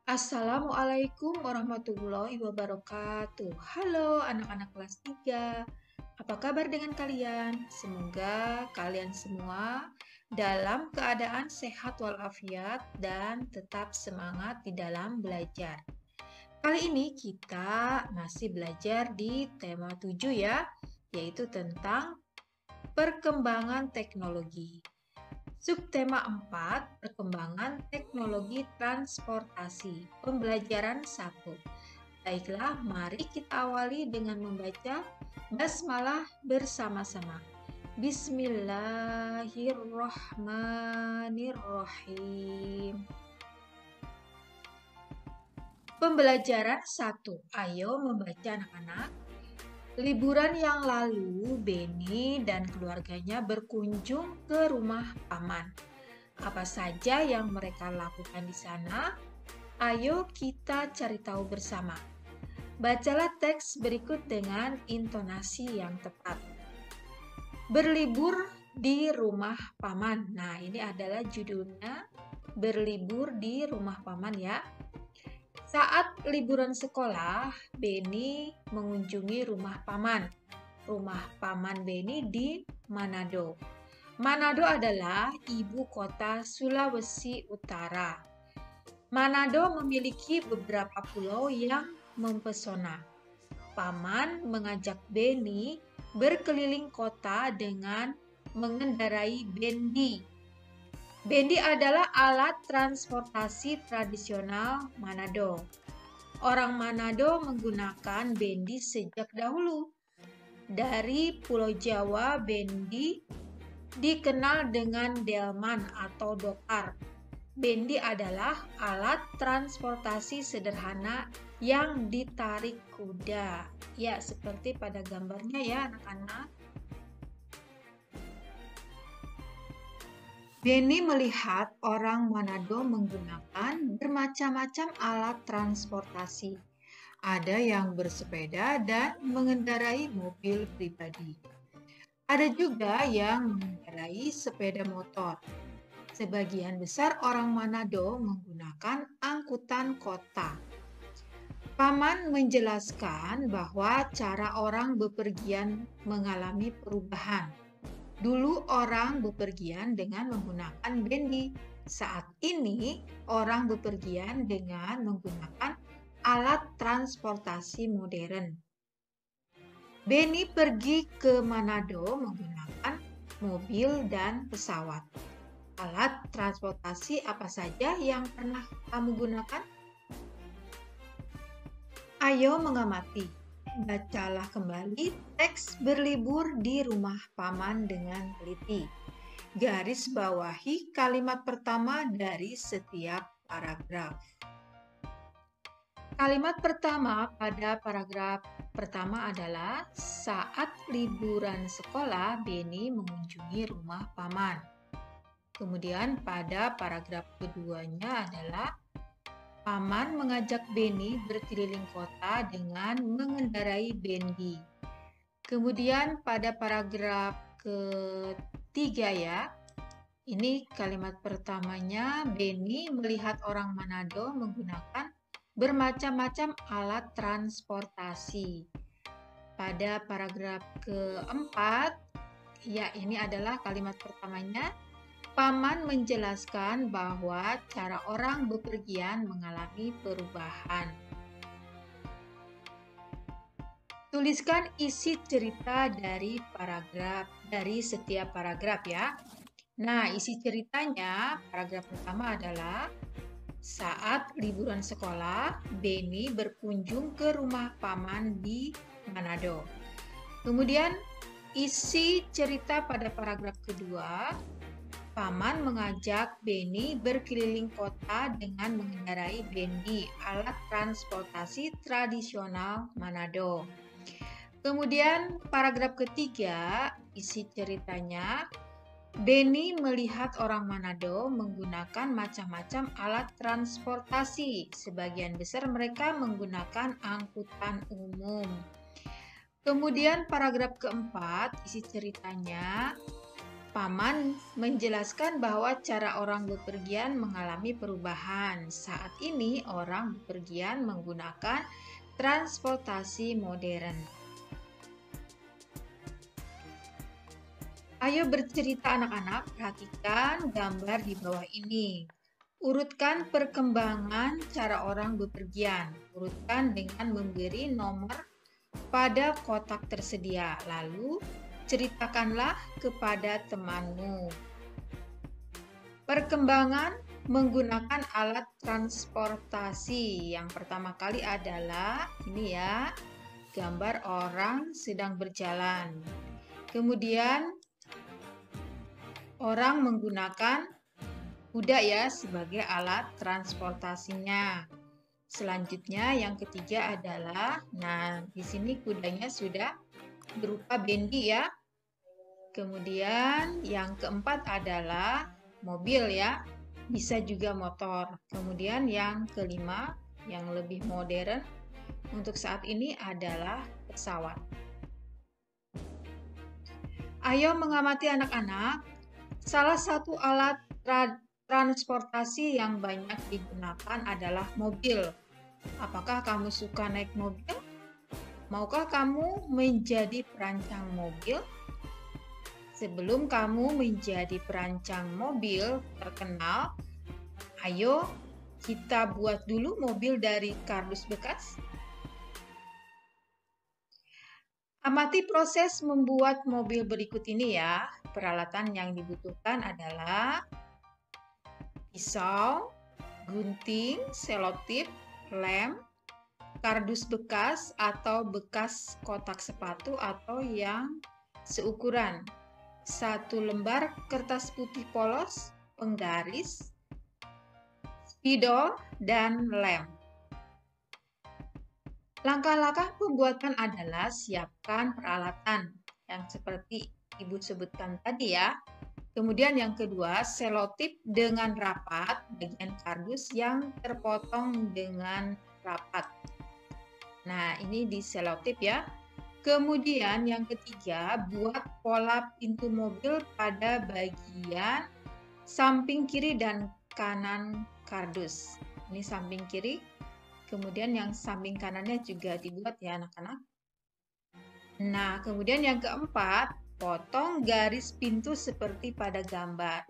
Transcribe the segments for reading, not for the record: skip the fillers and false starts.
Assalamualaikum warahmatullahi wabarakatuh. Halo anak-anak kelas 3. Apa kabar dengan kalian? Semoga kalian semua dalam keadaan sehat walafiat dan tetap semangat di dalam belajar. Kali ini kita masih belajar di tema 7 ya, yaitu tentang perkembangan teknologi. Subtema 4, perkembangan teknologi transportasi. Pembelajaran 1. Baiklah, mari kita awali dengan membaca basmalah bersama-sama. Bismillahirrahmanirrahim. Pembelajaran 1. Ayo membaca anak-anak. Liburan yang lalu, Beni dan keluarganya berkunjung ke rumah paman. Apa saja yang mereka lakukan di sana? Ayo kita cari tahu bersama. Bacalah teks berikut dengan intonasi yang tepat. Berlibur di rumah paman. Nah, ini adalah judulnya, berlibur di rumah paman ya. Saat liburan sekolah, Beni mengunjungi rumah paman. Rumah paman Beni di Manado. Manado adalah ibu kota Sulawesi Utara. Manado memiliki beberapa pulau yang mempesona. Paman mengajak Beni berkeliling kota dengan mengendarai bendi. Bendi adalah alat transportasi tradisional Manado. Orang Manado menggunakan bendi sejak dahulu. Dari Pulau Jawa, bendi dikenal dengan delman atau dokar. Bendi adalah alat transportasi sederhana yang ditarik kuda. Ya, seperti pada gambarnya ya anak-anak. Beni melihat orang Manado menggunakan bermacam-macam alat transportasi. Ada yang bersepeda dan mengendarai mobil pribadi. Ada juga yang mengendarai sepeda motor. Sebagian besar orang Manado menggunakan angkutan kota. Paman menjelaskan bahwa cara orang bepergian mengalami perubahan. Dulu orang bepergian dengan menggunakan bendi. Saat ini orang bepergian dengan menggunakan alat transportasi modern. Beni pergi ke Manado menggunakan mobil dan pesawat. Alat transportasi apa saja yang pernah kamu gunakan? Ayo mengamati. Bacalah kembali teks berlibur di rumah paman dengan teliti. Garis bawahi kalimat pertama dari setiap paragraf. Kalimat pertama pada paragraf pertama adalah saat liburan sekolah, Beni mengunjungi rumah paman. Kemudian pada paragraf keduanya adalah paman mengajak Beni berkeliling kota dengan mengendarai bendi. Kemudian pada paragraf ketiga ya, ini kalimat pertamanya, Beni melihat orang Manado menggunakan bermacam-macam alat transportasi. Pada paragraf keempat, ya ini adalah kalimat pertamanya, paman menjelaskan bahwa cara orang bepergian mengalami perubahan. Tuliskan isi cerita dari setiap paragraf ya. Nah, isi ceritanya paragraf pertama adalah saat liburan sekolah, Beni berkunjung ke rumah paman di Manado. Kemudian isi cerita pada paragraf kedua, paman mengajak Beni berkeliling kota dengan mengendarai bendi, alat transportasi tradisional Manado. Kemudian paragraf ketiga, isi ceritanya, Beni melihat orang Manado menggunakan macam-macam alat transportasi. Sebagian besar mereka menggunakan angkutan umum. Kemudian paragraf keempat, isi ceritanya, Paman menjelaskan bahwa cara orang bepergian mengalami perubahan. Saat ini orang bepergian menggunakan transportasi modern. Ayo bercerita anak-anak, perhatikan gambar di bawah ini. Urutkan perkembangan cara orang bepergian. Urutkan dengan memberi nomor pada kotak tersedia. Lalu, ceritakanlah kepada temanmu. Perkembangan menggunakan alat transportasi. Yang pertama kali adalah ini ya, gambar orang sedang berjalan. Kemudian orang menggunakan kuda ya sebagai alat transportasinya. Selanjutnya yang ketiga adalah, nah di sini kudanya sudah berupa bendi ya. Kemudian yang keempat adalah mobil ya, bisa juga motor. Kemudian yang kelima yang lebih modern untuk saat ini adalah pesawat. Ayo mengamati anak-anak. Salah satu alat transportasi yang banyak digunakan adalah mobil. Apakah kamu suka naik mobil? Maukah kamu menjadi perancang mobil? Sebelum kamu menjadi perancang mobil terkenal, ayo kita buat dulu mobil dari kardus bekas. Amati proses membuat mobil berikut ini ya. Peralatan yang dibutuhkan adalah pisau, gunting, selotip, lem, kardus bekas atau bekas kotak sepatu atau yang seukuran, 1 lembar kertas putih polos, penggaris, spidol, dan lem. Langkah-langkah pembuatan adalah siapkan peralatan yang seperti Ibu sebutkan tadi ya. Kemudian yang kedua, selotip dengan rapat bagian kardus yang terpotong dengan rapat. Nah, ini di selotip ya. Kemudian yang ketiga, buat pola pintu mobil pada bagian samping kiri dan kanan kardus. Ini samping kiri, kemudian yang samping kanannya juga dibuat ya anak-anak. Nah, kemudian yang keempat, potong garis pintu seperti pada gambar.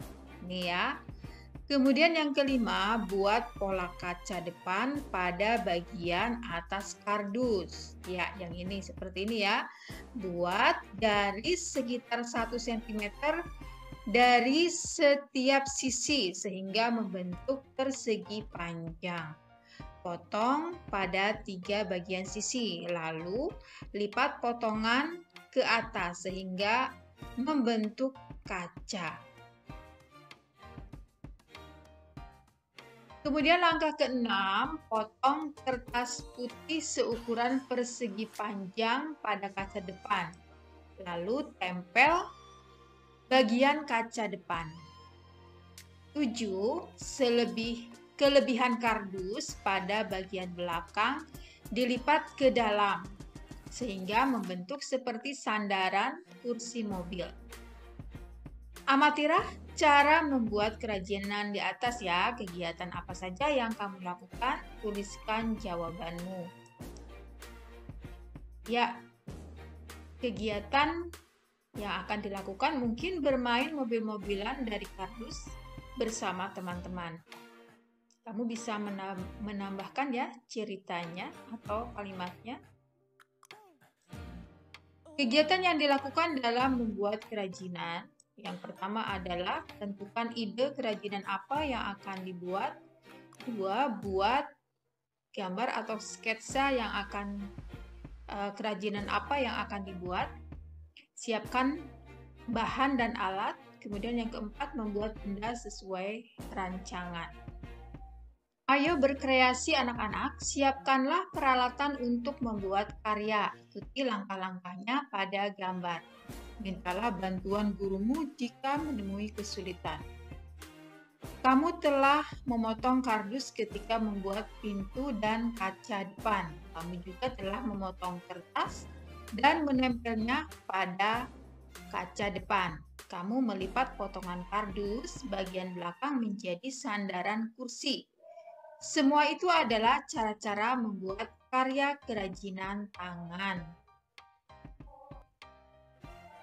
Ini ya. Kemudian yang kelima, buat pola kaca depan pada bagian atas kardus. Ya, yang ini seperti ini ya. Buat garis sekitar 1 cm dari setiap sisi sehingga membentuk persegi panjang. Potong pada 3 bagian sisi, lalu lipat potongan ke atas sehingga membentuk kaca. Kemudian langkah ke-6, potong kertas putih seukuran persegi panjang pada kaca depan. Lalu tempel bagian kaca depan. 7, kelebihan kardus pada bagian belakang dilipat ke dalam sehingga membentuk seperti sandaran kursi mobil. Amatilah cara membuat kerajinan di atas ya. Kegiatan apa saja yang kamu lakukan? Tuliskan jawabanmu. Ya, kegiatan yang akan dilakukan mungkin bermain mobil-mobilan dari kardus bersama teman-teman. Kamu bisa menambahkan ya ceritanya atau kalimatnya. Kegiatan yang dilakukan dalam membuat kerajinan, yang pertama adalah tentukan ide kerajinan apa yang akan dibuat. Kedua, buat gambar atau sketsa yang akan kerajinan apa yang akan dibuat. Siapkan bahan dan alat. Kemudian yang keempat, membuat benda sesuai rancangan. Ayo berkreasi anak-anak, siapkanlah peralatan untuk membuat karya. Ikuti langkah-langkahnya pada gambar. Mintalah bantuan gurumu jika menemui kesulitan. Kamu telah memotong kardus ketika membuat pintu dan kaca depan. Kamu juga telah memotong kertas dan menempelnya pada kaca depan. kamu melipat potongan kardus bagian belakang menjadi sandaran kursi. Semua itu adalah cara-cara membuat karya kerajinan tangan.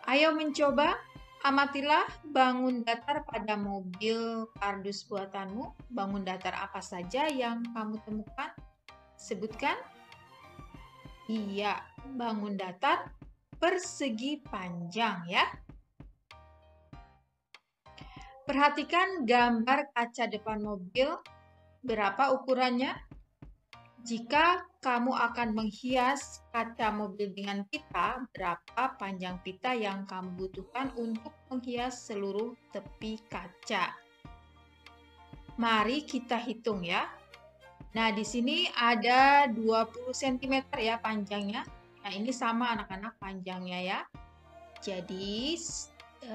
Ayo mencoba, amatilah bangun datar pada mobil kardus buatanmu. Bangun datar apa saja yang kamu temukan? Sebutkan. Iya, bangun datar persegi panjang ya. Perhatikan gambar kaca depan mobil, berapa ukurannya? Jika kamu akan menghias kaca mobil dengan pita, berapa panjang pita yang kamu butuhkan untuk menghias seluruh tepi kaca? Mari kita hitung ya. Nah, di sini ada 20 cm ya panjangnya. Nah, ini sama anak-anak panjangnya ya. Jadi,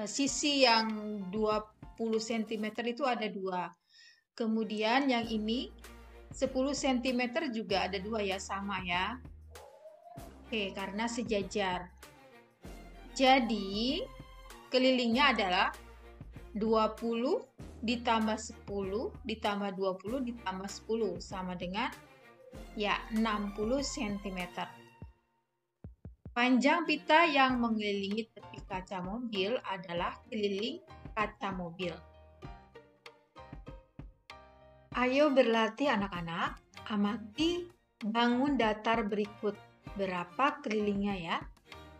sisi yang 20 cm itu ada 2. Kemudian yang ini 10 cm juga ada 2 ya, sama ya. Oke, karena sejajar. Jadi, kelilingnya adalah 20 ditambah 10 ditambah 20 ditambah 10 sama dengan ya 60 cm. Panjang pita yang mengelilingi tepi kaca mobil adalah keliling kaca mobil. Ayo berlatih anak-anak, amati bangun datar berikut. Berapa kelilingnya ya?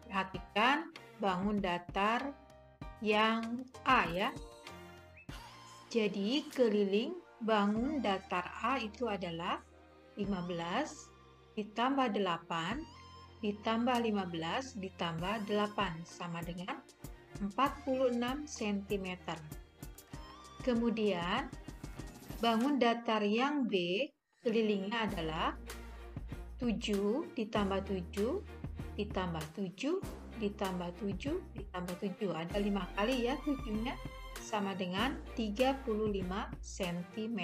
Perhatikan bangun datar yang A ya. Jadi keliling bangun datar A itu adalah 15 ditambah 8 ditambah 15 ditambah 8 sama dengan 46 cm. Kemudian bangun datar yang B kelilingnya adalah 7 ditambah 7 ditambah 7 ditambah 7 ditambah 7. Ada 5 kali ya 7-nya sama dengan 35 cm.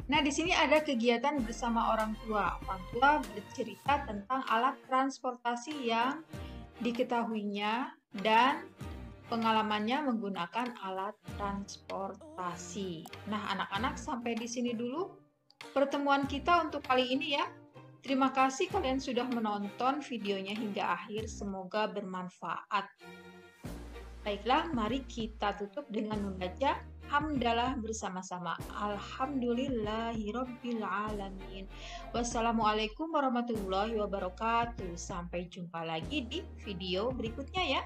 Nah, di sini ada kegiatan bersama orang tua. Orang tua bercerita tentang alat transportasi yang diketahuinya dan pengalamannya menggunakan alat transportasi. Nah, anak-anak sampai di sini dulu pertemuan kita untuk kali ini ya. Terima kasih kalian sudah menonton videonya hingga akhir. Semoga bermanfaat. Baiklah, mari kita tutup dengan membaca hamdalah bersama-sama. Alhamdulillahirabbil alamin. Wassalamualaikum warahmatullahi wabarakatuh. Sampai jumpa lagi di video berikutnya ya.